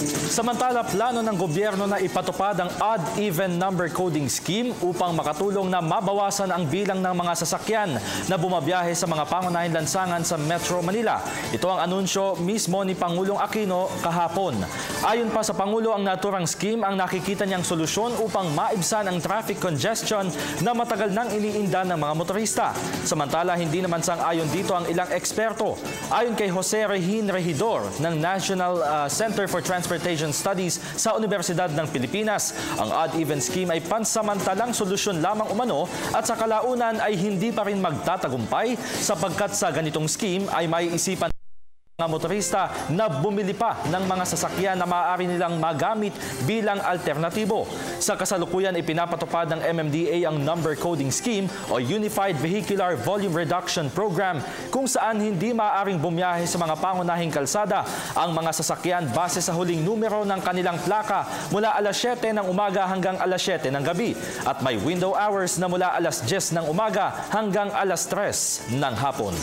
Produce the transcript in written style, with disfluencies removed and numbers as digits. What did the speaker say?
Samantala, plano ng gobyerno na ipatupad ang odd-even number coding scheme upang makatulong na mabawasan ang bilang ng mga sasakyan na bumabiyahe sa mga pangunahing lansangan sa Metro Manila. Ito ang anunsyo mismo ni Pangulong Aquino kahapon. Ayon pa sa Pangulo, ang naturang scheme ang nakikita niyang solusyon upang maibsan ang traffic congestion na matagal nang iniinda ng mga motorista. Samantala, hindi naman sang-ayon dito ang ilang eksperto. Ayon kay Jose Regin Regidor ng National Center for Transportation Studies sa Universidad ng Pilipinas, ang odd-even scheme ay pansamantalang solusyon lamang umano at sa kalaunan ay hindi pa rin magtatagumpay sapagkat sa ganitong scheme ay maiisipan mga motorista na bumili pa ng mga sasakyan na maaari nilang magamit bilang alternatibo. Sa kasalukuyan, ipinapatupad ng MMDA ang number coding scheme o Unified Vehicular Volume Reduction Program kung saan hindi maaaring bumiyahe sa mga pangunahing kalsada ang mga sasakyan base sa huling numero ng kanilang plaka mula alas 7 ng umaga hanggang alas 7 ng gabi at may window hours na mula alas 10 ng umaga hanggang alas 3 ng hapon.